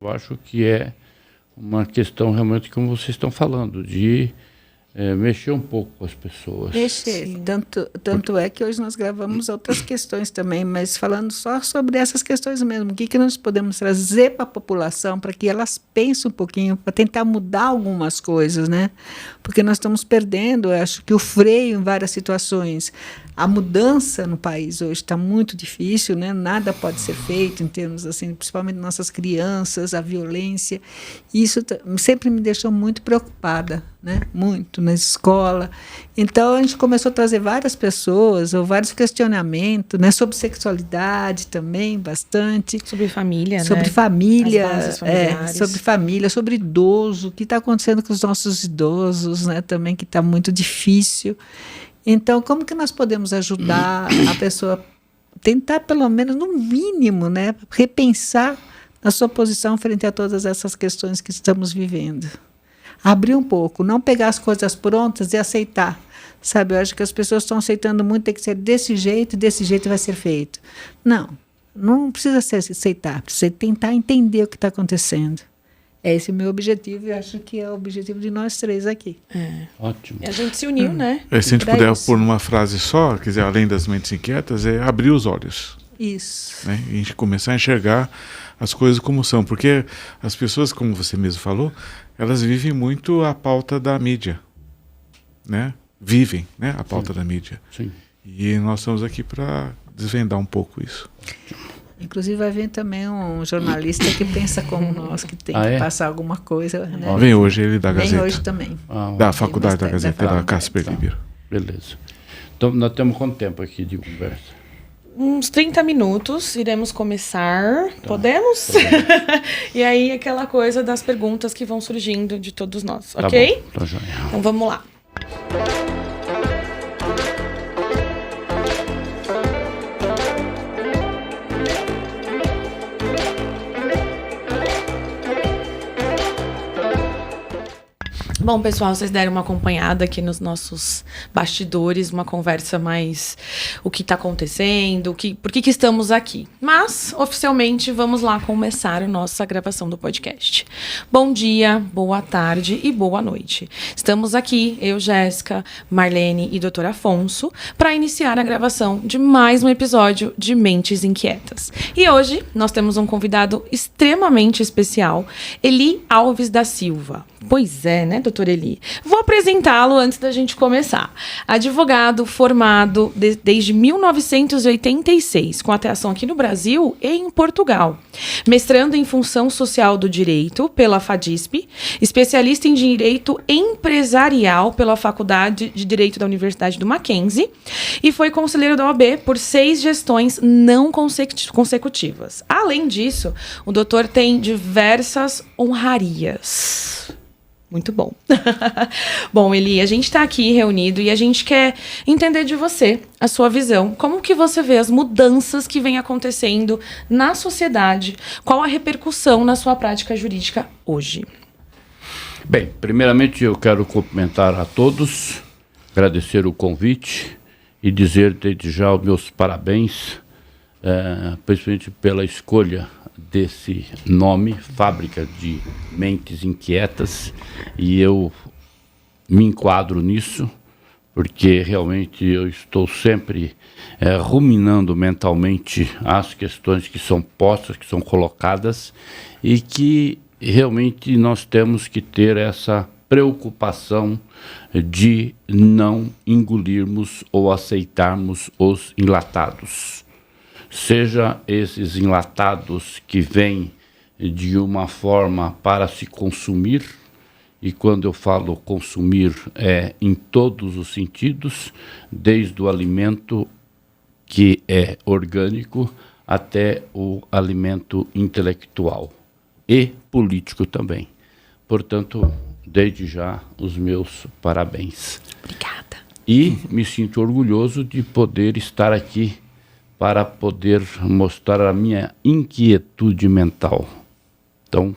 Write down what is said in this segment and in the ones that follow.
Eu acho que é uma questão realmente, como vocês estão falando, de mexer um pouco com as pessoas. Mexer. Tanto é que hoje nós gravamos outras questões também, mas falando só sobre essas questões mesmo. O que nós podemos trazer para a população para que elas pensem um pouquinho, para tentar mudar algumas coisas, né? Porque nós estamos perdendo, eu acho que o freio em várias situações. A mudança no país hoje está muito difícil, né? Nada pode ser feito em termos assim, principalmente nossas crianças, a violência. Isso sempre me deixou muito preocupada, né? Muito na escola. Então a gente começou a trazer várias pessoas, ou vários questionamentos, né? Sobre sexualidade também, bastante. Sobre família, sobre né? Família, As bases familiares. sobre família, sobre idoso, o que está acontecendo com os nossos idosos, né? Também que está muito difícil. Então, como que nós podemos ajudar a pessoa a tentar, pelo menos, no mínimo, né, repensar a sua posição frente a todas essas questões que estamos vivendo? Abrir um pouco, não pegar as coisas prontas e aceitar. Sabe, eu acho que as pessoas estão aceitando muito, tem que ser desse jeito vai ser feito. Não precisa aceitar, precisa tentar entender o que está acontecendo. Esse é o meu objetivo e acho que é o objetivo de nós três aqui. Ótimo. E a gente se uniu, né? Se a gente puder pôr numa frase só, quer dizer, além das mentes inquietas, é abrir os olhos. Isso. Né? E a gente começar a enxergar as coisas como são. Porque as pessoas, como você mesmo falou, elas vivem muito a pauta da mídia. Né? Vivem, né, a pauta da mídia. Sim. E nós estamos aqui para desvendar um pouco isso. Inclusive vai vir também um jornalista que pensa como nós, que tem que passar alguma coisa. Né? Vem hoje ele da Gazeta. Vem hoje também. Da Faculdade da Gazeta, da Casper Libero. Beleza. Então, nós temos quanto tempo aqui de conversa? Uns 30 minutos, iremos começar. Tá. Podemos? E aí, aquela coisa das perguntas que vão surgindo de todos nós, tá ok? Bom, tá joia. Então, vamos lá. Bom, pessoal, vocês deram uma acompanhada aqui nos nossos bastidores, uma conversa mais o que está acontecendo, por que estamos aqui. Mas, oficialmente, vamos lá começar a nossa gravação do podcast. Bom dia, boa tarde e boa noite. Estamos aqui, eu, Jéssica, Marlene e Dr. Afonso, para iniciar a gravação de mais um episódio de Mentes Inquietas. E hoje nós temos um convidado extremamente especial, Eli Alves da Silva. Pois é, né, doutor Eli? Vou apresentá-lo antes da gente começar. Advogado formado desde 1986, com atuação aqui no Brasil e em Portugal. Mestrando em Função Social do Direito pela FADISP, especialista em Direito Empresarial pela Faculdade de Direito da Universidade do Mackenzie e foi conselheiro da OAB por 6 gestões não consecutivas. Além disso, o doutor tem diversas honrarias. Muito bom. Bom, Eli, a gente está aqui reunido e a gente quer entender de você, a sua visão. Como que você vê as mudanças que vêm acontecendo na sociedade? Qual a repercussão na sua prática jurídica hoje? Bem, primeiramente eu quero cumprimentar a todos, agradecer o convite e dizer desde já os meus parabéns, principalmente pela escolha desse nome, Fábrica de Mentes Inquietas, e eu me enquadro nisso, porque realmente eu estou sempre ruminando mentalmente as questões que são postas, que são colocadas, e que realmente nós temos que ter essa preocupação de não engolirmos ou aceitarmos os enlatados. Seja esses enlatados que vêm de uma forma para se consumir, e quando eu falo consumir é em todos os sentidos, desde o alimento que é orgânico até o alimento intelectual e político também. Portanto, desde já os meus parabéns. Obrigada. E me sinto orgulhoso de poder estar aqui para poder mostrar a minha inquietude mental. Então,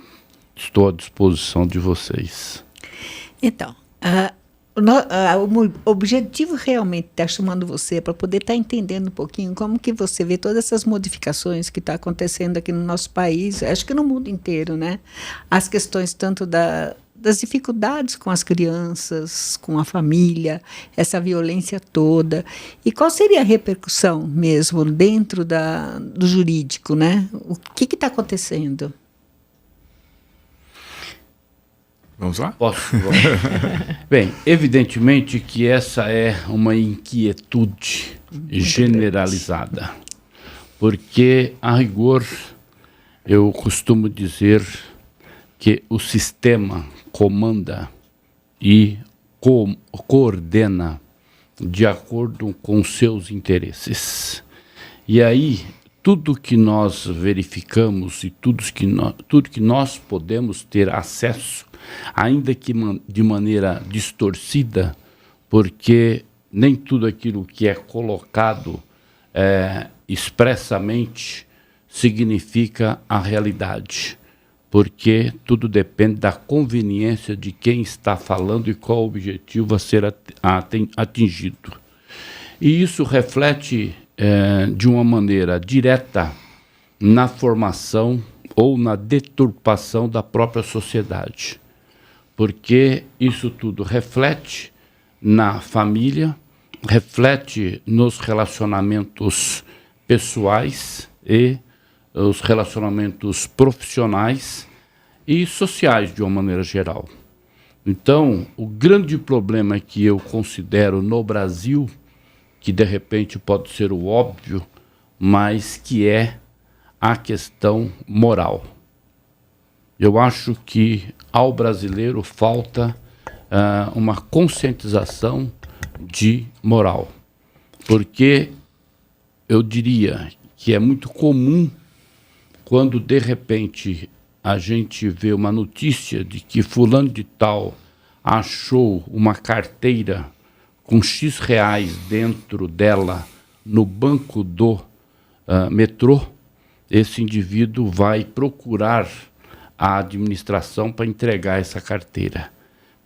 estou à disposição de vocês. Então, O objetivo realmente está chamando você para poder estar entendendo um pouquinho como que você vê todas essas modificações que estão acontecendo aqui no nosso país, acho que no mundo inteiro, né? As questões tanto das dificuldades com as crianças, com a família, essa violência toda. E qual seria a repercussão mesmo dentro do jurídico, né? O que está acontecendo? Vamos lá? Posso? Bem, evidentemente que essa é uma inquietude generalizada, porque, a rigor, eu costumo dizer que o sistema comanda e coordena de acordo com seus interesses. E aí, tudo que nós verificamos e tudo que nós podemos ter acesso, ainda que de maneira distorcida, porque nem tudo aquilo que é colocado expressamente significa a realidade, porque tudo depende da conveniência de quem está falando e qual o objetivo a ser atingido. E isso reflete de uma maneira direta na formação ou na deturpação da própria sociedade, porque isso tudo reflete na família, reflete nos relacionamentos pessoais e os relacionamentos profissionais e sociais de uma maneira geral. Então, o grande problema que eu considero no Brasil, que de repente pode ser o óbvio, mas que é a questão moral. Eu acho que ao brasileiro falta uma conscientização de moral, porque eu diria que é muito comum quando de repente a gente vê uma notícia de que fulano de tal achou uma carteira com X reais dentro dela no banco do metrô, esse indivíduo vai procurar a administração para entregar essa carteira.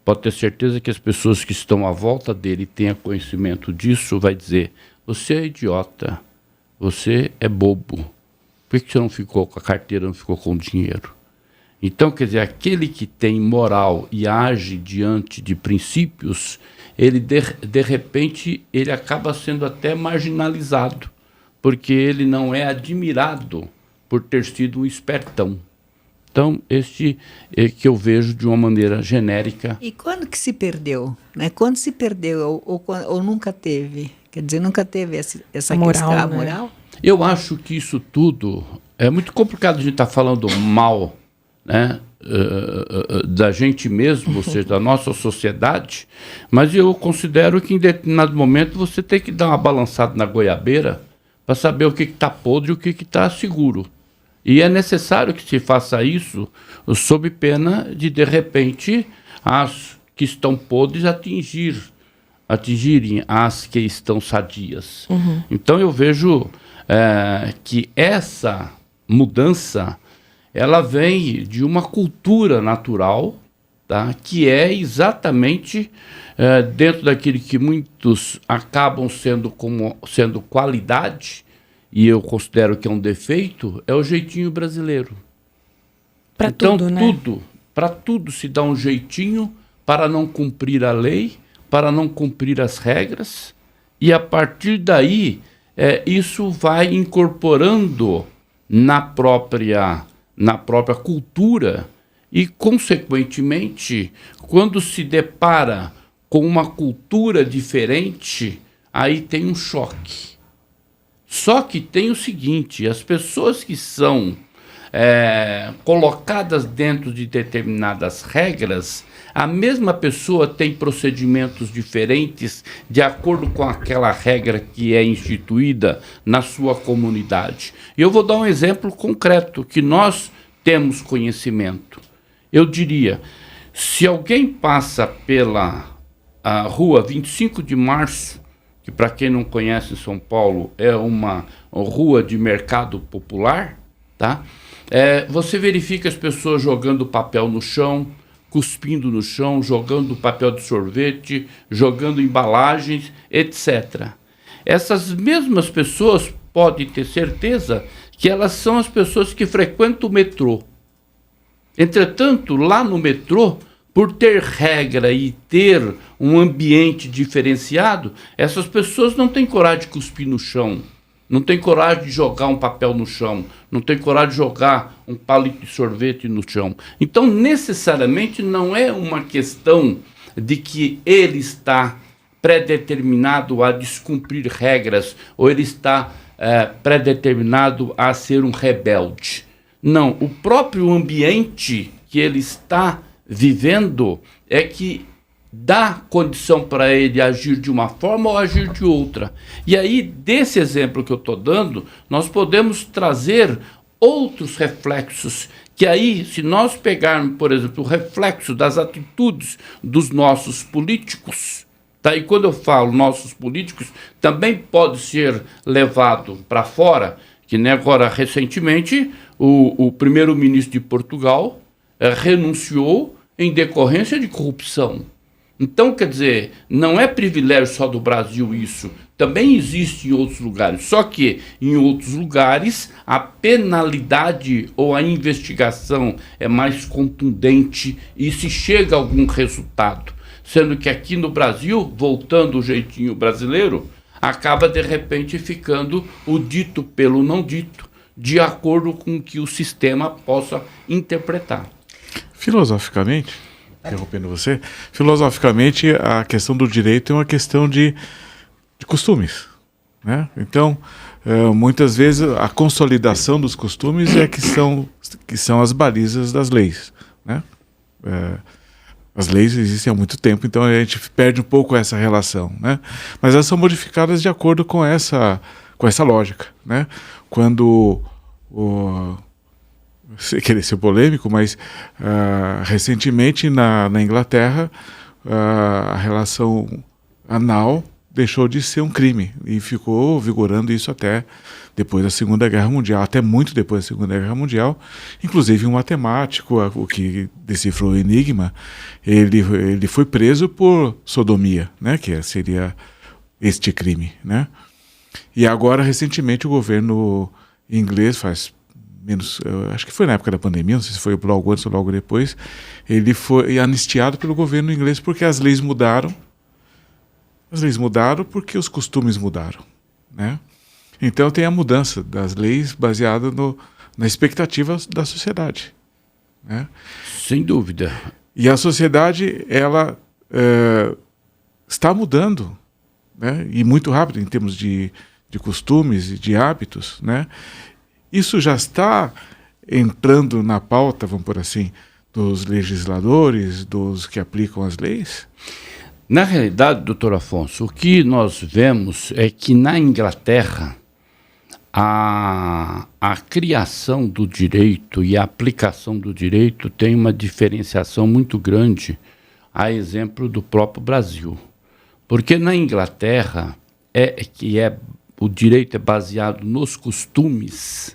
Pode ter certeza que as pessoas que estão à volta dele e tenham conhecimento disso vai dizer: você é idiota, você é bobo, por que você não ficou com a carteira, não ficou com o dinheiro? Então, quer dizer, aquele que tem moral e age diante de princípios, ele de repente ele acaba sendo até marginalizado, porque ele não é admirado por ter sido um espertão. Então, este é que eu vejo de uma maneira genérica. E quando que se perdeu? Né? Quando se perdeu ou nunca teve? Quer dizer, nunca teve essa moral, questão, a né? moral? Eu acho que isso tudo é muito complicado a gente estar falando mal, né, da gente mesmo, ou seja, da nossa sociedade, mas eu considero que em determinado momento você tem que dar uma balançada na goiabeira para saber o que está podre e o que está seguro. E é necessário que se faça isso sob pena de repente, as que estão podres atingirem as que estão sadias. Uhum. Então eu vejo que essa mudança ela vem de uma cultura natural, tá? Que é exatamente dentro daquilo que muitos acabam sendo qualidade, e eu considero que é um defeito, é o jeitinho brasileiro. Para então, tudo, né? Para tudo se dá um jeitinho para não cumprir a lei, para não cumprir as regras, e a partir daí isso vai incorporando na própria cultura e, consequentemente, quando se depara com uma cultura diferente, aí tem um choque. Só que tem o seguinte: as pessoas que são colocadas dentro de determinadas regras, a mesma pessoa tem procedimentos diferentes de acordo com aquela regra que é instituída na sua comunidade. E eu vou dar um exemplo concreto que nós temos conhecimento. Eu diria, se alguém passa pela rua 25 de março, que para quem não conhece em São Paulo é uma rua de mercado popular, tá? Você verifica as pessoas jogando papel no chão, cuspindo no chão, jogando papel de sorvete, jogando embalagens, etc. Essas mesmas pessoas podem ter certeza que elas são as pessoas que frequentam o metrô. Entretanto, lá no metrô, por ter regra e ter um ambiente diferenciado, essas pessoas não têm coragem de cuspir no chão, não têm coragem de jogar um papel no chão, não têm coragem de jogar um palito de sorvete no chão. Então, necessariamente, não é uma questão de que ele está predeterminado a descumprir regras ou ele está predeterminado a ser um rebelde. Não, o próprio ambiente que ele está vivendo é que dá condição para ele agir de uma forma ou agir de outra. E aí, desse exemplo que eu estou dando, nós podemos trazer outros reflexos, que aí, se nós pegarmos, por exemplo, o reflexo das atitudes dos nossos políticos, tá? E quando eu falo nossos políticos, também pode ser levado para fora, que nem agora, recentemente, o primeiro-ministro de Portugal renunciou em decorrência de corrupção. Então, quer dizer, não é privilégio só do Brasil isso, também existe em outros lugares, só que em outros lugares a penalidade ou a investigação é mais contundente e se chega a algum resultado, sendo que aqui no Brasil, voltando o jeitinho brasileiro, acaba de repente ficando o dito pelo não dito, de acordo com o que o sistema possa interpretar. Filosoficamente, interrompendo você, filosoficamente a questão do direito é uma questão de costumes, né? Então, muitas vezes a consolidação dos costumes é que são as balizas das leis, né? As leis existem há muito tempo, então a gente perde um pouco essa relação, né? Mas elas são modificadas de acordo com essa lógica, né? Quando sem querer ser polêmico, mas recentemente na Inglaterra a relação anal deixou de ser um crime e ficou vigorando isso até depois da Segunda Guerra Mundial, até muito depois da Segunda Guerra Mundial. Inclusive um matemático, o que decifrou o enigma, ele foi preso por sodomia, né, que seria este crime, né? E agora, recentemente, o governo inglês, faz menos, acho que foi na época da pandemia, não sei se foi logo antes ou logo depois, ele foi anistiado pelo governo inglês porque as leis mudaram. As leis mudaram porque os costumes mudaram, né? Então tem a mudança das leis baseada na expectativa da sociedade, né? Sem dúvida. E a sociedade, ela está mudando, né? E muito rápido em termos de costumes e de hábitos, né? Isso já está entrando na pauta, vamos por assim, dos legisladores, dos que aplicam as leis? Na realidade, doutor Afonso, o que nós vemos é que na Inglaterra a criação do direito e a aplicação do direito tem uma diferenciação muito grande, a exemplo do próprio Brasil. Porque na Inglaterra o direito é baseado nos costumes,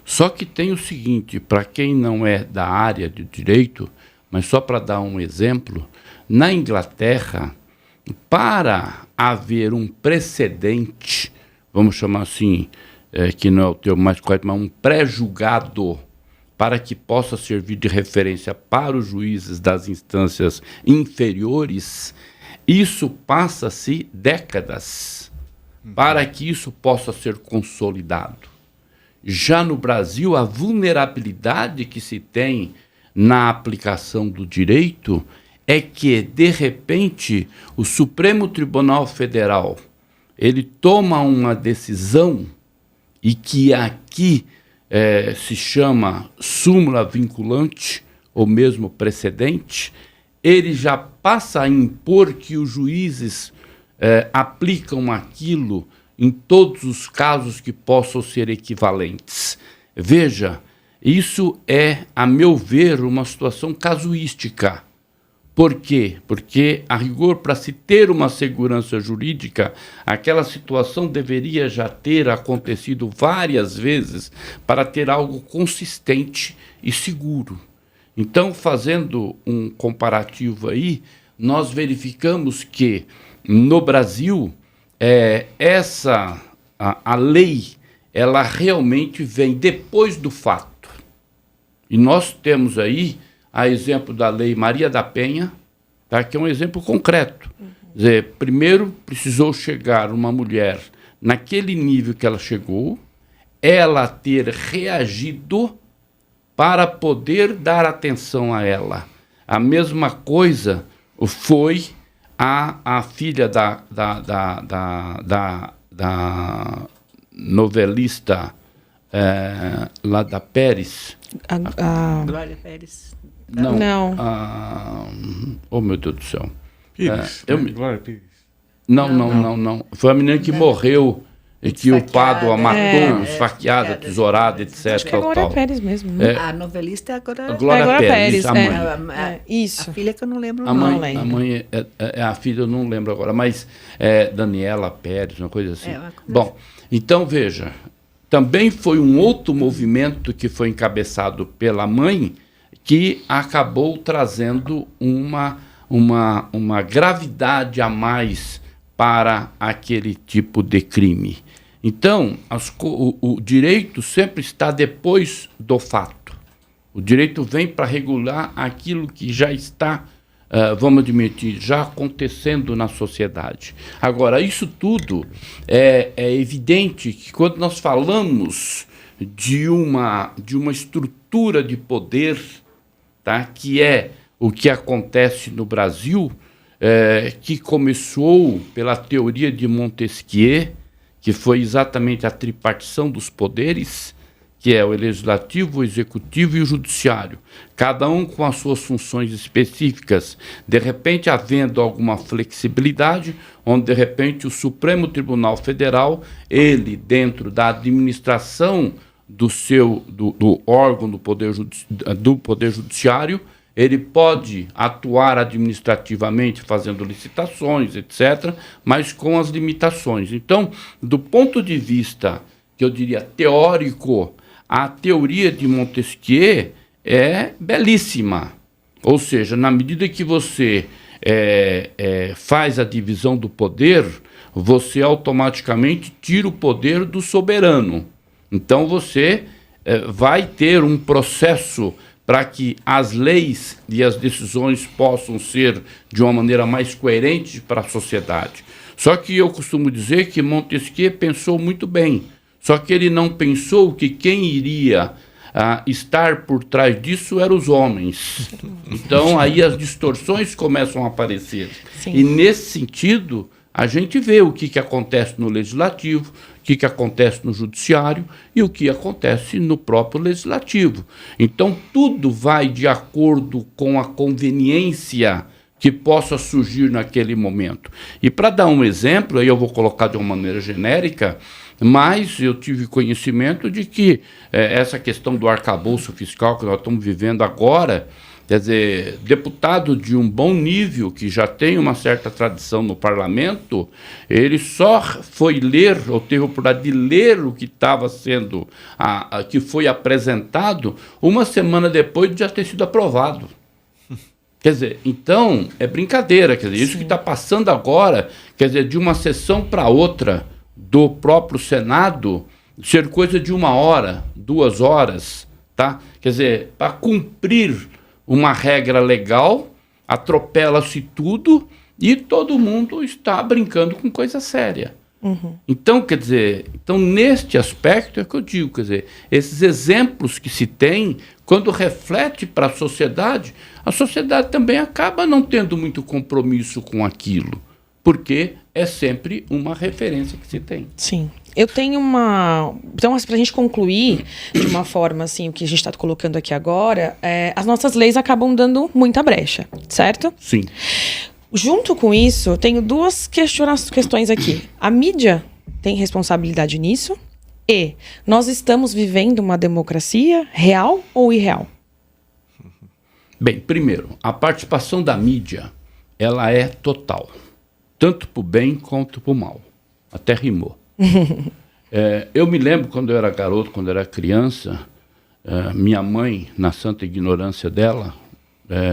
só que tem o seguinte, para quem não é da área de direito, mas só para dar um exemplo, na Inglaterra, para haver um precedente, vamos chamar assim, que não é o termo mais correto, mas um pré-julgado, para que possa servir de referência para os juízes das instâncias inferiores, isso passa-se décadas para que isso possa ser consolidado. Já no Brasil, a vulnerabilidade que se tem na aplicação do direito é que, de repente, o Supremo Tribunal Federal ele toma uma decisão e que aqui se chama súmula vinculante ou mesmo precedente, ele já passa a impor que os juízes aplicam aquilo em todos os casos que possam ser equivalentes. Veja, isso é, a meu ver, uma situação casuística. Por quê? Porque, a rigor, para se ter uma segurança jurídica, aquela situação deveria já ter acontecido várias vezes para ter algo consistente e seguro. Então, fazendo um comparativo aí, nós verificamos que no Brasil a lei ela realmente vem depois do fato. E nós temos aí a exemplo da Lei Maria da Penha, tá, que é um exemplo concreto. Quer dizer, primeiro precisou chegar uma mulher naquele nível que ela chegou, ela ter reagido para poder dar atenção a ela. A mesma coisa foi a filha da novelista lá da Pérez. Glória Pérez. Não. Oh, meu Deus do céu. Pires, Glória Pires. Não. Foi a menina que morreu e que o Pádua matou, esfaqueada, tesourada, etc. Acho que é a Glória Pérez mesmo. Né? A novelista é a Glória Glória Pérez, a mãe. Isso. A filha que eu não lembro A o nome. mãe é a filha, eu não lembro agora, mas Daniela Pérez, uma coisa assim. Uma coisa Bom, então veja, também foi um outro movimento que foi encabeçado pela mãe que acabou trazendo uma gravidade a mais para aquele tipo de crime. Então, o direito sempre está depois do fato. O direito vem para regular aquilo que já está, vamos admitir, já acontecendo na sociedade. Agora, isso tudo é evidente que quando nós falamos de uma estrutura de poder, tá, que é o que acontece no Brasil, que começou pela teoria de Montesquieu, que foi exatamente a tripartição dos poderes, que é o legislativo, o executivo e o judiciário, cada um com as suas funções específicas, de repente havendo alguma flexibilidade, onde de repente o Supremo Tribunal Federal, ele dentro da administração do órgão do Poder Judiciário, ele pode atuar administrativamente, fazendo licitações, etc., mas com as limitações. Então, do ponto de vista, que eu diria, teórico, a teoria de Montesquieu é belíssima. Ou seja, na medida que você faz a divisão do poder, você automaticamente tira o poder do soberano. Então, você vai ter um processo para que as leis e as decisões possam ser de uma maneira mais coerente para a sociedade. Só que eu costumo dizer que Montesquieu pensou muito bem, só que ele não pensou que quem iria estar por trás disso eram os homens. Então, aí as distorções começam a aparecer. Sim. E, nesse sentido, a gente vê o que acontece no legislativo, o que acontece no judiciário e o que acontece no próprio legislativo. Então, tudo vai de acordo com a conveniência que possa surgir naquele momento. E para dar um exemplo, aí eu vou colocar de uma maneira genérica, mas eu tive conhecimento de que essa questão do arcabouço fiscal que nós estamos vivendo agora, quer dizer, deputado de um bom nível, que já tem uma certa tradição no parlamento, ele só foi ler, ou teve a oportunidade de ler o que estava sendo, que foi apresentado, uma semana depois de já ter sido aprovado. Quer dizer, então, é brincadeira, quer dizer, isso que está passando agora, quer dizer, de uma sessão para outra do próprio Senado, ser coisa de 1 hora, 2 horas, tá? Quer dizer, para cumprir uma regra legal, atropela-se tudo e todo mundo está brincando com coisa séria. Uhum. Então, quer dizer, neste aspecto é que eu digo, quer dizer, esses exemplos que se tem, quando reflete para a sociedade também acaba não tendo muito compromisso com aquilo, porque é sempre uma referência que se tem. Sim. Eu tenho uma... Então, para a gente concluir de uma forma, assim, o que a gente está colocando aqui agora, as nossas leis acabam dando muita brecha, certo? Sim. Junto com isso, eu tenho 2 questões aqui. A mídia tem responsabilidade nisso? E nós estamos vivendo uma democracia real ou irreal? Bem, primeiro, a participação da mídia, ela é total. Tanto para o bem quanto para o mal. Até rimou. Eu me lembro quando eu era garoto, quando eu era criança, minha mãe, na santa ignorância dela,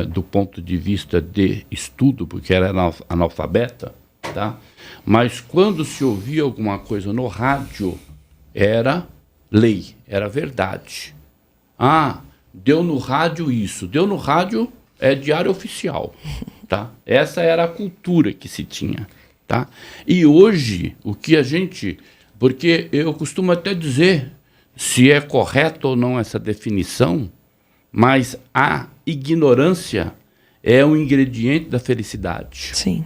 do ponto de vista de estudo, porque ela era analfabeta, tá? Mas quando se ouvia alguma coisa no rádio, era lei, era verdade. Ah, deu no rádio isso, deu no rádio é diário oficial, tá? Essa era a cultura que se tinha, tá? E hoje, o que a gente... Porque eu costumo até dizer se é correto ou não essa definição, mas a ignorância é um ingrediente da felicidade. Sim.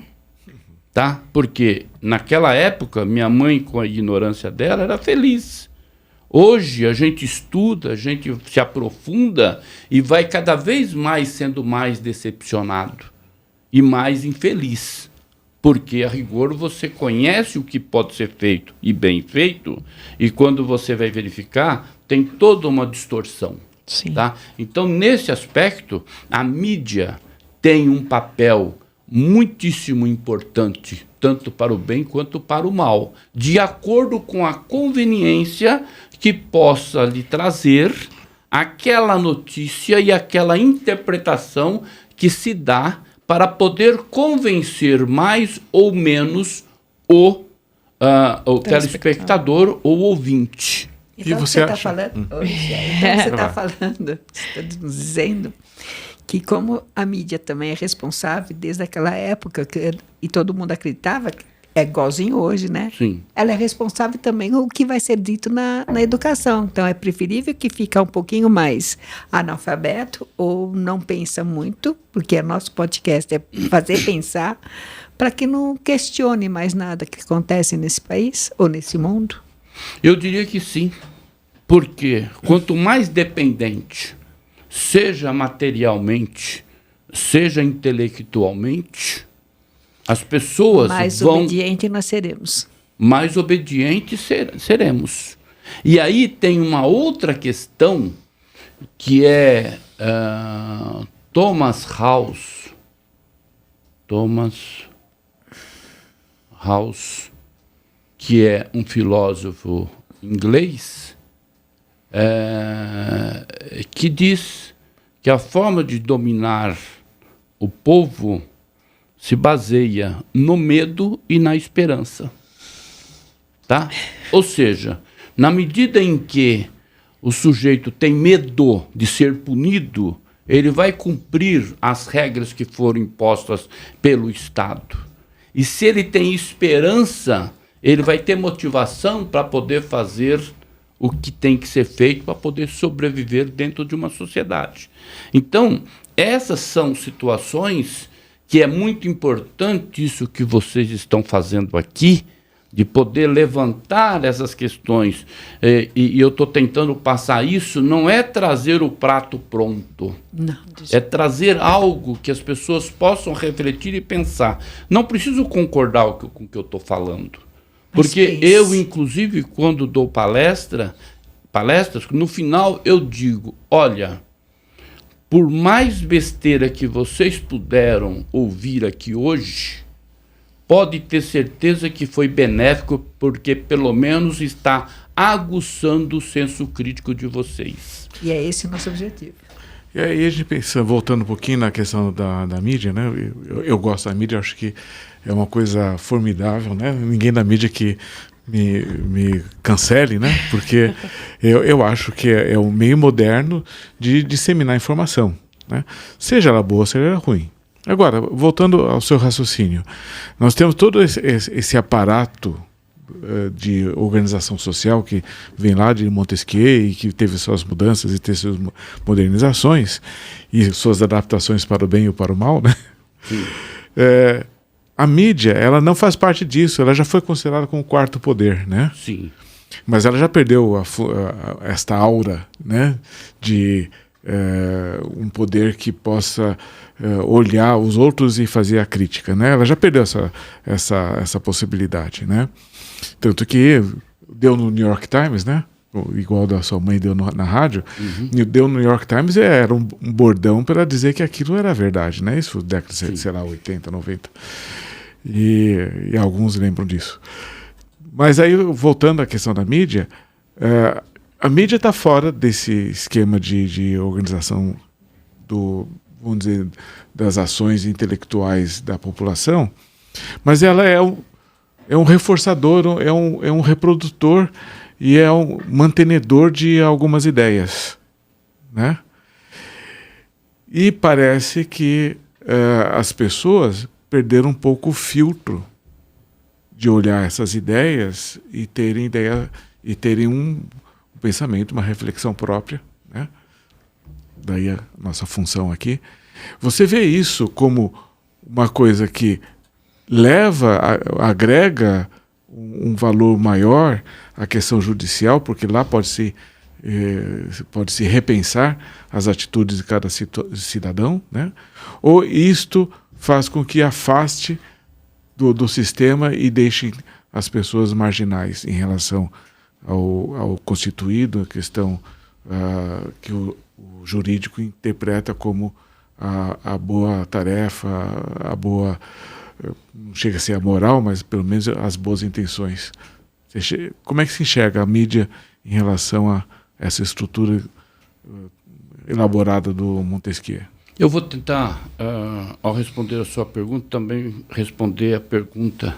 Tá? Porque naquela época, minha mãe, com a ignorância dela, era feliz. Hoje a gente estuda, a gente se aprofunda e vai cada vez mais sendo mais decepcionado e mais infeliz. Porque, a rigor, você conhece o que pode ser feito e bem feito, e quando você vai verificar, tem toda uma distorção. Sim. Tá? Então, nesse aspecto, a mídia tem um papel muitíssimo importante, tanto para o bem quanto para o mal, de acordo com a conveniência que possa lhe trazer aquela notícia e aquela interpretação que se dá para poder convencer mais ou menos o telespectador ou ouvinte. Então, você está acha? falando, então você está falando, está dizendo que como a mídia também é responsável desde aquela época e todo mundo acreditava, é igualzinho hoje, né? Sim. Ela é responsável também o que vai ser dito na educação. Então, é preferível que fique um pouquinho mais analfabeto ou não pensa muito, porque nosso podcast é fazer pensar, para que não questione mais nada que acontece nesse país ou nesse mundo. Eu diria que sim, porque quanto mais dependente, seja materialmente, seja intelectualmente, as pessoas Mais vão... obediente nós seremos. Mais obedientes seremos. E aí tem uma outra questão que é Thomas House, que é um filósofo inglês, que diz que a forma de dominar o povo se baseia no medo e na esperança. Tá? Ou seja, na medida em que o sujeito tem medo de ser punido, ele vai cumprir as regras que foram impostas pelo Estado. E se ele tem esperança, ele vai ter motivação para poder fazer o que tem que ser feito para poder sobreviver dentro de uma sociedade. Então, essas são situações que é muito importante isso que vocês estão fazendo aqui, de poder levantar essas questões. E eu estou tentando passar isso, não é trazer o prato pronto. Não. É trazer algo que as pessoas possam refletir e pensar. Não preciso concordar com o que eu estou falando. Porque eu, inclusive, quando dou palestras, no final eu digo, olha, por mais besteira que vocês puderam ouvir aqui hoje, pode ter certeza que foi benéfico, porque pelo menos está aguçando o senso crítico de vocês. E é esse o nosso objetivo. E aí a gente pensa, voltando um pouquinho na questão da mídia, né? Eu gosto da mídia, acho que é uma coisa formidável, né? Ninguém da mídia que me cancele, né? Porque eu acho que é um meio moderno de disseminar informação, né? Seja ela boa, seja ela ruim. Agora, voltando ao seu raciocínio, nós temos todo esse aparato de organização social que vem lá de Montesquieu e que teve suas mudanças e teve suas modernizações e suas adaptações para o bem ou para o mal, né? A mídia, ela não faz parte disso, ela já foi considerada como o quarto poder, né? Sim. Mas ela já perdeu esta aura, né, de um poder que possa olhar os outros e fazer a crítica, né? Ela já perdeu essa possibilidade, né? Tanto que deu no New York Times, né? Igual da sua mãe deu na rádio, deu no New York Times e era um bordão para dizer que aquilo era verdade, né? Isso década de, sei lá, 80, 90. E alguns lembram disso. Mas aí, voltando à questão da mídia, A mídia está fora desse esquema de organização vamos dizer, das ações intelectuais da população, mas ela é um reforçador, é um reprodutor e é um mantenedor de algumas ideias, né? E parece que as pessoas perderam um pouco o filtro de olhar essas ideias e terem um pensamento, uma reflexão própria, né? Daí a nossa função aqui. Você vê isso como uma coisa que agrega um valor maior à questão judicial, porque lá pode-se repensar as atitudes de cada cidadão, né? Ou isto faz com que afaste do sistema e deixe as pessoas marginais em relação ao constituído, a questão que o jurídico interpreta como a boa tarefa, a boa, não chega a ser a moral, mas pelo menos as boas intenções. Como é que se enxerga a mídia em relação a essa estrutura elaborada do Montesquieu? Eu vou tentar, ao responder a sua pergunta, também responder a pergunta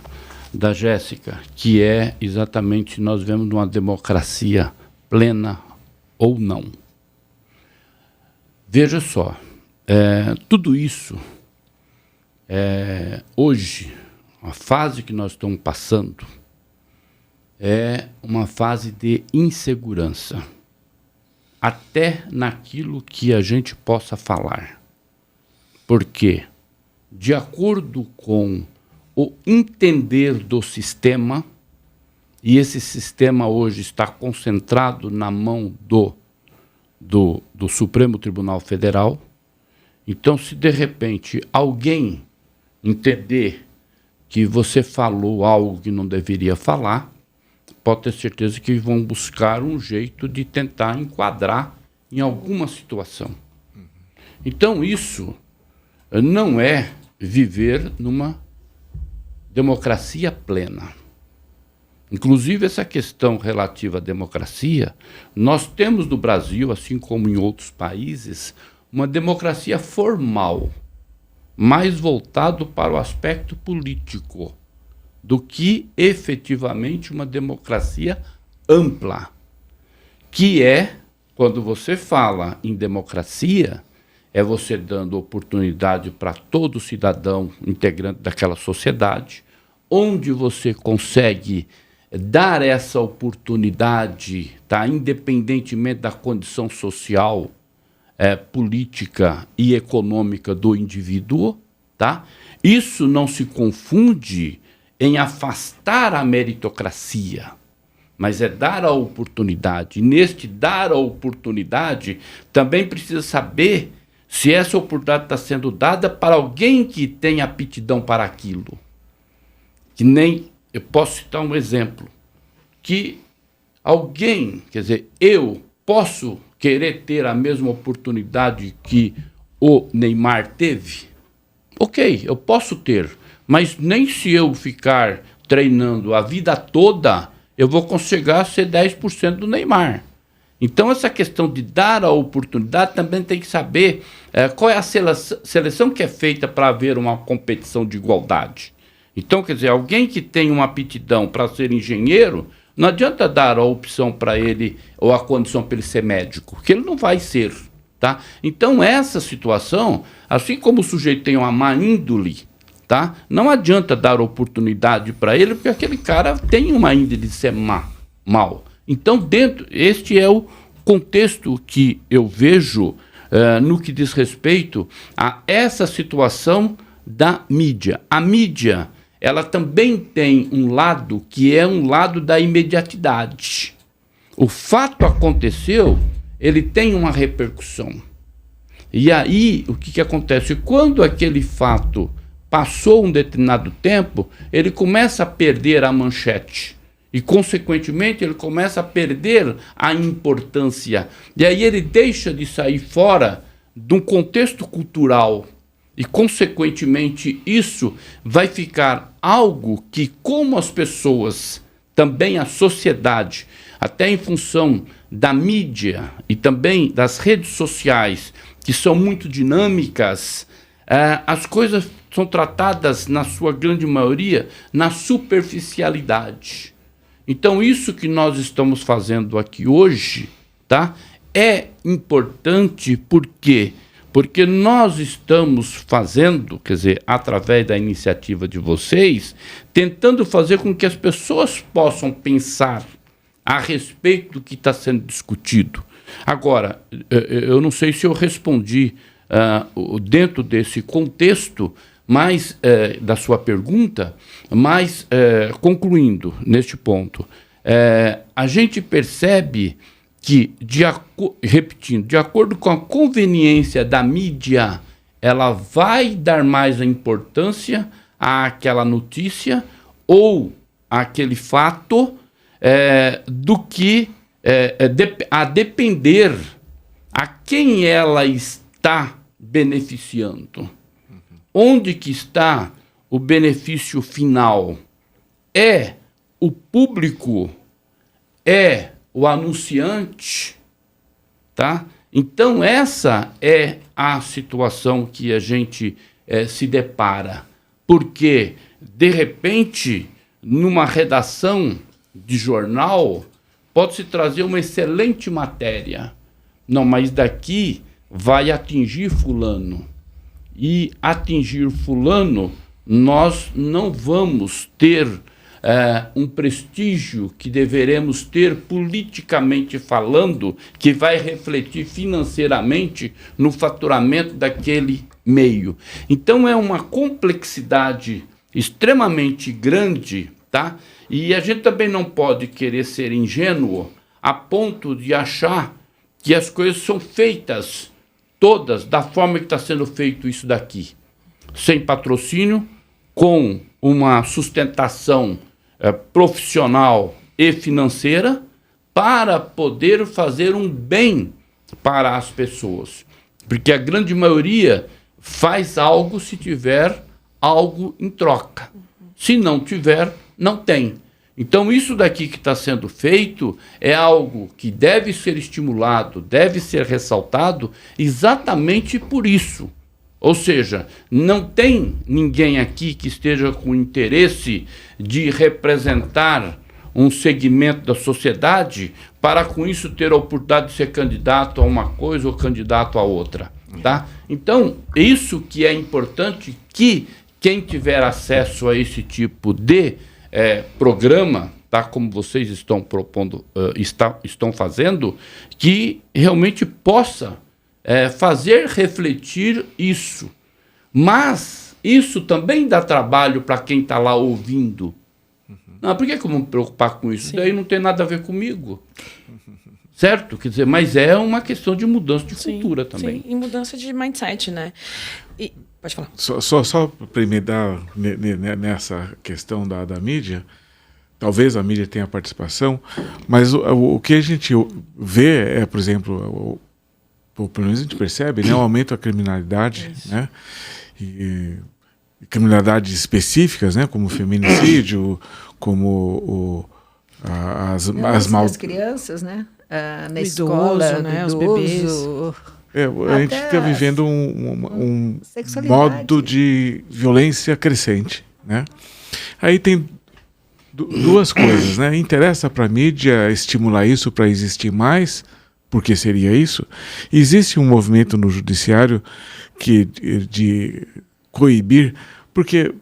da Jéssica, que é exatamente, nós vemos uma democracia plena ou não. Veja só, tudo isso, hoje, a fase que nós estamos passando é uma fase de insegurança, até naquilo que a gente possa falar. Porque, de acordo com o entender do sistema, e esse sistema hoje está concentrado na mão do Supremo Tribunal Federal, então, se de repente alguém entender que você falou algo que não deveria falar, pode ter certeza que vão buscar um jeito de tentar enquadrar em alguma situação. Então, isso não é viver numa democracia plena. Inclusive, essa questão relativa à democracia, nós temos no Brasil, assim como em outros países, uma democracia formal, mais voltado para o aspecto político, do que efetivamente uma democracia ampla, que é, quando você fala em democracia, é você dando oportunidade para todo cidadão integrante daquela sociedade, onde você consegue dar essa oportunidade, tá, independentemente da condição social, política e econômica do indivíduo, tá? Isso não se confunde em afastar a meritocracia, mas é dar a oportunidade. E neste dar a oportunidade, também precisa saber se essa oportunidade está sendo dada para alguém que tem aptidão para aquilo. Que nem, eu posso citar um exemplo, que alguém, quer dizer, eu posso querer ter a mesma oportunidade que o Neymar teve? Ok, eu posso ter, mas nem se eu ficar treinando a vida toda, eu vou conseguir ser 10% do Neymar. Então, essa questão de dar a oportunidade também tem que saber qual é a seleção que é feita para haver uma competição de igualdade. Então, quer dizer, alguém que tem uma aptidão para ser engenheiro, não adianta dar a opção para ele ou a condição para ele ser médico, que ele não vai ser, tá? Então, essa situação, assim como o sujeito tem uma má índole, tá? Não adianta dar oportunidade para ele, porque aquele cara tem uma índole de ser mal. Então, este é o contexto que eu vejo no que diz respeito a essa situação da mídia. A mídia, ela também tem um lado que é um lado da imediatidade. O fato aconteceu, ele tem uma repercussão. E aí, o que acontece? Quando aquele fato passou um determinado tempo, ele começa a perder a manchete. E, consequentemente, ele começa a perder a importância. E aí ele deixa de sair fora de um contexto cultural. E, consequentemente, isso vai ficar algo que, como as pessoas, também a sociedade, até em função da mídia e também das redes sociais, que são muito dinâmicas, as coisas são tratadas, na sua grande maioria, na superficialidade. Então, isso que nós estamos fazendo aqui hoje, tá, é importante. Por quê? Porque nós estamos fazendo, quer dizer, através da iniciativa de vocês, tentando fazer com que as pessoas possam pensar a respeito do que está sendo discutido. Agora, eu não sei se eu respondi dentro desse contexto, mas da sua pergunta, mas concluindo neste ponto, a gente percebe que, repetindo, de acordo com a conveniência da mídia, ela vai dar mais importância àquela notícia ou àquele fato do que a depender a quem ela está beneficiando. Onde que está o benefício final? É o público? É o anunciante? Tá? Então, essa é a situação que a gente se depara. Porque, de repente, numa redação de jornal, pode-se trazer uma excelente matéria. Não, mas daqui vai atingir fulano. E atingir fulano, nós não vamos ter um prestígio que deveremos ter politicamente falando, que vai refletir financeiramente no faturamento daquele meio. Então é uma complexidade extremamente grande, tá? E a gente também não pode querer ser ingênuo a ponto de achar que as coisas são feitas todas da forma que está sendo feito isso daqui. Sem patrocínio, com uma sustentação profissional e financeira, para poder fazer um bem para as pessoas. Porque a grande maioria faz algo se tiver algo em troca. Se não tiver, não tem. Então, isso daqui que está sendo feito é algo que deve ser estimulado, deve ser ressaltado exatamente por isso. Ou seja, não tem ninguém aqui que esteja com interesse de representar um segmento da sociedade para, com isso, ter a oportunidade de ser candidato a uma coisa ou candidato a outra. Tá? Então, isso que é importante, que quem tiver acesso a esse tipo de programa, tá, como vocês estão propondo, estão fazendo, que realmente possa fazer refletir isso. Mas isso também dá trabalho para quem está lá ouvindo. Não, por que eu vou me preocupar com isso? Sim. Daí não tem nada a ver comigo. Certo? Quer dizer, mas é uma questão de mudança de cultura também. Sim, e mudança de mindset, né? E pode falar. Só para emendar nessa questão da mídia, talvez a mídia tenha participação, mas o que a gente vê é, por exemplo, pelo menos a gente percebe, né, o aumento da criminalidade, né, e criminalidades específicas, né, como o feminicídio, como as das crianças, né, na escola, idoso, né, os bebês. A gente está vivendo um modo de violência crescente, né? Aí tem duas coisas, né? Interessa para a mídia estimular isso para existir mais, porque seria isso. Existe um movimento no judiciário de coibir, porque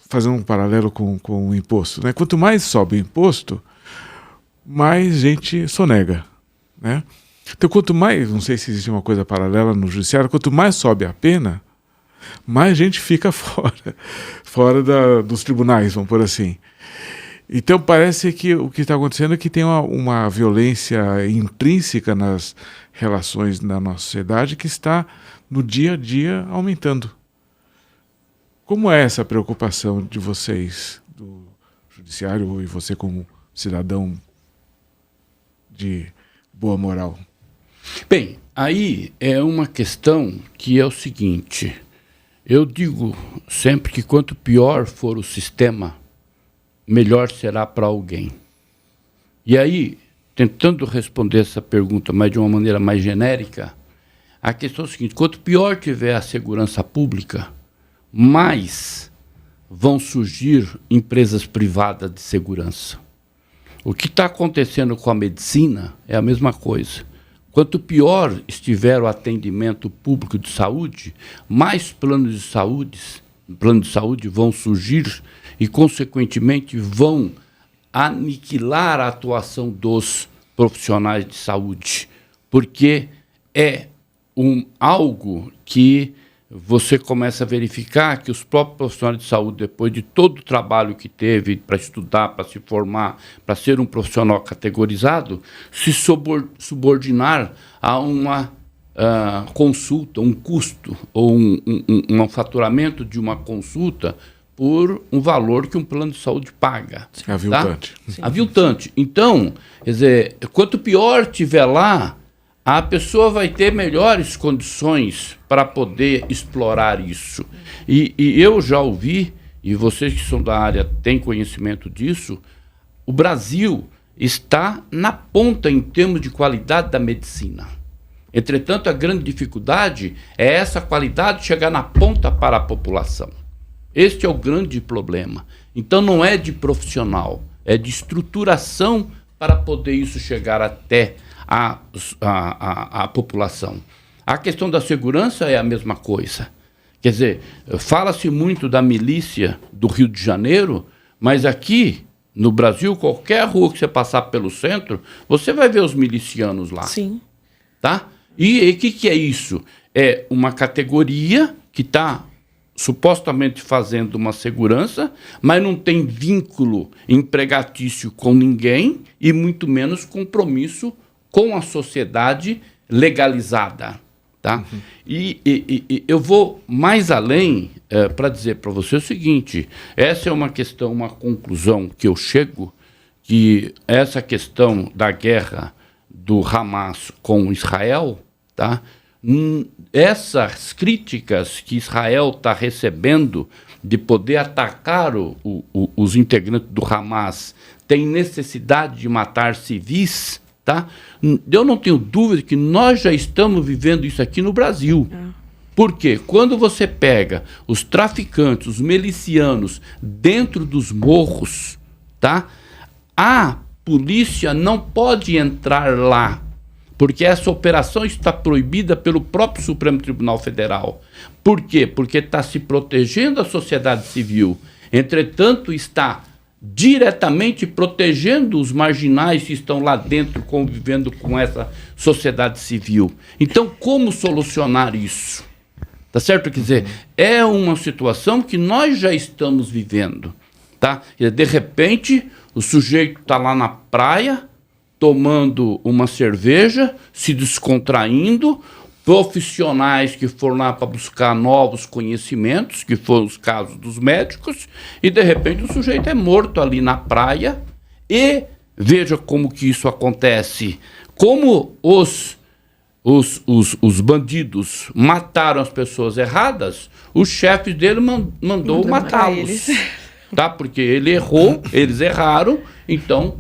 fazendo um paralelo com o imposto, né? Quanto mais sobe o imposto, mais gente sonega, né? Então, quanto mais, não sei se existe uma coisa paralela no judiciário, quanto mais sobe a pena, mais gente fica fora dos tribunais, vamos por assim. Então, parece que o que está acontecendo é que tem uma violência intrínseca nas relações da nossa sociedade que está, no dia a dia, aumentando. Como é essa preocupação de vocês, do judiciário, e você como cidadão de boa moral? Bem, aí é uma questão que é o seguinte: eu digo sempre que quanto pior for o sistema, melhor será para alguém. E aí tentando responder essa pergunta, mas de uma maneira mais genérica, a questão é o seguinte: quanto pior tiver a segurança pública, mais vão surgir empresas privadas de segurança. O que está acontecendo com a medicina é a mesma coisa. Quanto pior estiver o atendimento público de saúde, mais planos de saúde vão surgir e, consequentemente, vão aniquilar a atuação dos profissionais de saúde, porque é algo que você começa a verificar que os próprios profissionais de saúde, depois de todo o trabalho que teve para estudar, para se formar, para ser um profissional categorizado, se subordinar a uma consulta, um custo ou um faturamento de uma consulta por um valor que um plano de saúde paga. Aviltante. Tá? Aviltante. Então, quer dizer, quanto pior tiver lá, a pessoa vai ter melhores condições para poder explorar isso. E eu já ouvi, e vocês que são da área têm conhecimento disso, o Brasil está na ponta em termos de qualidade da medicina. Entretanto, a grande dificuldade é essa qualidade chegar na ponta para a população. Este é o grande problema. Então não é de profissional, é de estruturação para poder isso chegar até a população. A questão da segurança é a mesma coisa. Quer dizer, fala-se muito da milícia do Rio de Janeiro, mas aqui no Brasil, qualquer rua que você passar pelo centro, você vai ver os milicianos lá. Sim. Tá? E o que é isso? É uma categoria que está supostamente fazendo uma segurança, mas não tem vínculo empregatício com ninguém e muito menos compromisso com a sociedade legalizada. Tá? Uhum. E eu vou mais além para dizer para você o seguinte: essa é uma questão, uma conclusão que eu chego, que essa questão da guerra do Hamas com Israel, tá? Essas críticas que Israel está recebendo de poder atacar os integrantes do Hamas, tem necessidade de matar civis, tá? Eu não tenho dúvida que nós já estamos vivendo isso aqui no Brasil. Por quê? Quando você pega os traficantes, os milicianos dentro dos morros, tá? A polícia não pode entrar lá, porque essa operação está proibida pelo próprio Supremo Tribunal Federal. Por quê? Porque está se protegendo a sociedade civil. Entretanto, está diretamente protegendo os marginais que estão lá dentro convivendo com essa sociedade civil. Então, como solucionar isso? Tá certo? Quer dizer, é uma situação que nós já estamos vivendo. Tá? De repente, o sujeito está lá na praia, tomando uma cerveja, se descontraindo, profissionais que foram lá para buscar novos conhecimentos, que foram os casos dos médicos, e de repente o sujeito é morto ali na praia, e veja como que isso acontece, como os bandidos mataram as pessoas erradas, o chefe dele mandou matá-los, tá? Porque ele errou, eles erraram, então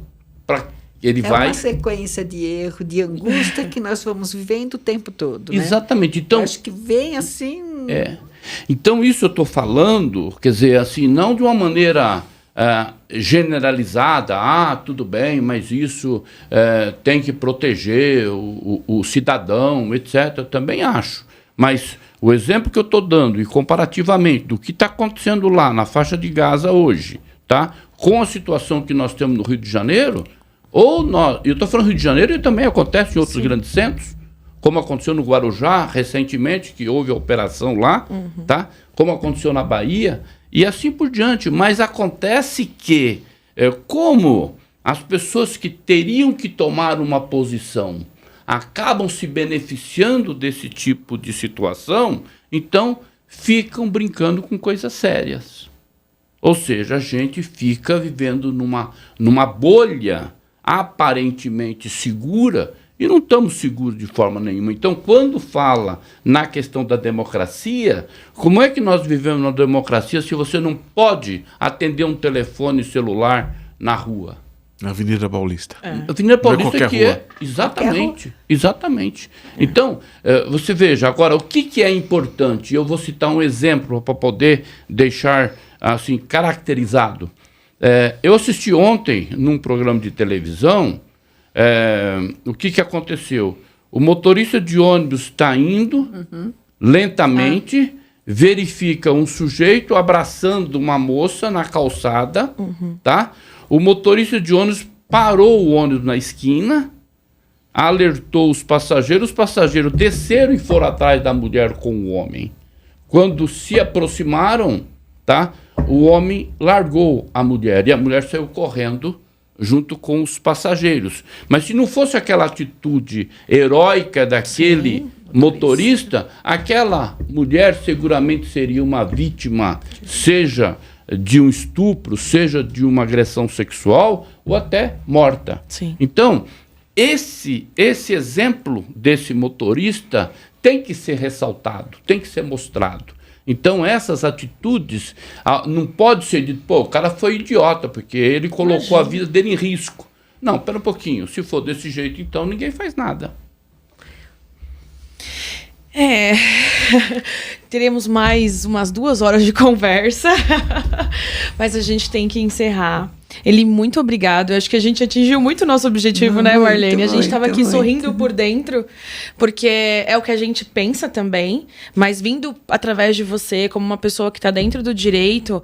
ele vai... uma sequência de erro, de angústia que nós vamos vivendo o tempo todo. Exatamente. Né? Então, eu acho que vem assim... Então, isso eu estou falando, quer dizer, assim, não de uma maneira generalizada, tudo bem, mas isso tem que proteger o cidadão, etc. Eu também acho. Mas o exemplo que eu estou dando, e comparativamente do que está acontecendo lá na faixa de Gaza hoje, tá? Com a situação que nós temos no Rio de Janeiro... eu estou falando Rio de Janeiro e também acontece em outros grandes centros, como aconteceu no Guarujá recentemente, que houve a operação lá, tá? Como aconteceu na Bahia, e assim por diante. Mas acontece que, como as pessoas que teriam que tomar uma posição acabam se beneficiando desse tipo de situação, então ficam brincando com coisas sérias. Ou seja, a gente fica vivendo numa bolha aparentemente segura, e não estamos seguros de forma nenhuma. Então, quando fala na questão da democracia, como é que nós vivemos na democracia se você não pode atender um telefone celular na rua? Na Avenida Paulista. Avenida Paulista qualquer que rua. é exatamente. Então, você veja, agora, o que é importante? Eu vou citar um exemplo para poder deixar assim caracterizado. Eu assisti ontem, num programa de televisão, o que aconteceu? O motorista de ônibus está indo lentamente, verifica um sujeito abraçando uma moça na calçada, tá? O motorista de ônibus parou o ônibus na esquina, alertou os passageiros desceram e foram atrás da mulher com o homem. Quando se aproximaram, tá? O homem largou a mulher e a mulher saiu correndo junto com os passageiros. Mas se não fosse aquela atitude heróica daquele motorista, aquela mulher seguramente seria uma vítima, seja de um estupro, seja de uma agressão sexual ou até morta. Sim. Então, esse exemplo desse motorista tem que ser ressaltado, tem que ser mostrado. Então, essas atitudes, não pode ser dito, pô, o cara foi idiota, porque ele colocou a vida dele em risco. Não, pera um pouquinho, se for desse jeito, então ninguém faz nada. Teremos mais umas 2 horas de conversa, mas a gente tem que encerrar. Eli, muito obrigado. Eu acho que a gente atingiu muito o nosso objetivo, né, Marlene? A gente estava aqui sorrindo por dentro, porque é o que a gente pensa também, mas vindo através de você, como uma pessoa que está dentro do direito,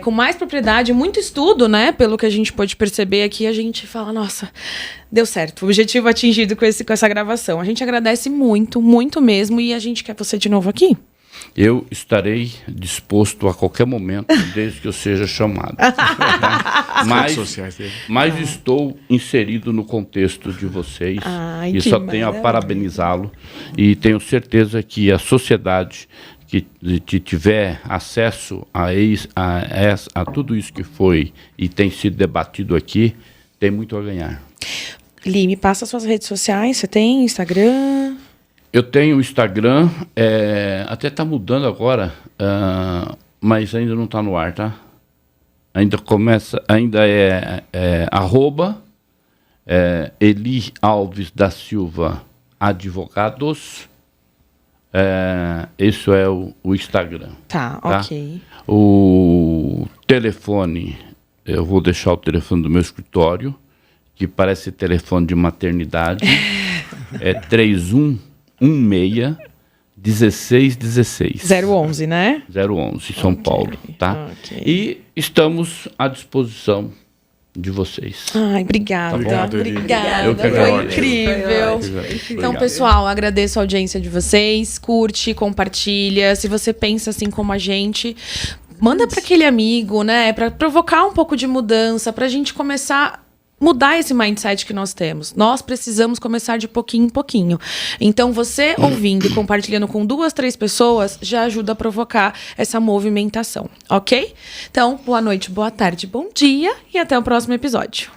com mais propriedade, muito estudo, né? Pelo que a gente pôde perceber aqui, a gente fala, nossa, deu certo. O objetivo atingido com essa gravação. A gente agradece muito, muito mesmo, e a gente quer você de novo aqui. Eu estarei disposto a qualquer momento, desde que eu seja chamado. Tá? Mas estou inserido no contexto de vocês. Ai, e só tenho a parabenizá-lo. E tenho certeza que a sociedade que tiver acesso a tudo isso que foi e tem sido debatido aqui, tem muito a ganhar. Li, me passa suas redes sociais. Você tem Instagram? Eu tenho o Instagram, até está mudando agora, mas ainda não está no ar, tá? Ainda é @Eli Alves da Silva Advogados. Esse é o Instagram. Tá, ok. O telefone, eu vou deixar o telefone do meu escritório, que parece telefone de maternidade, é 3116-1616. 011, né? 011, São Paulo, tá? Ok. E estamos à disposição de vocês. Ai, obrigada. Obrigado, Eli. Obrigada. Eu que Foi agradeço. incrível. Obrigado. Então, pessoal, agradeço a audiência de vocês. Curte, compartilha. Se você pensa assim como a gente, manda para aquele amigo, né? Para provocar um pouco de mudança, para a gente começar mudar esse mindset que nós temos. Nós precisamos começar de pouquinho em pouquinho. Então, você ouvindo e compartilhando com 2, 3 pessoas já ajuda a provocar essa movimentação, ok? Então, boa noite, boa tarde, bom dia e até o próximo episódio.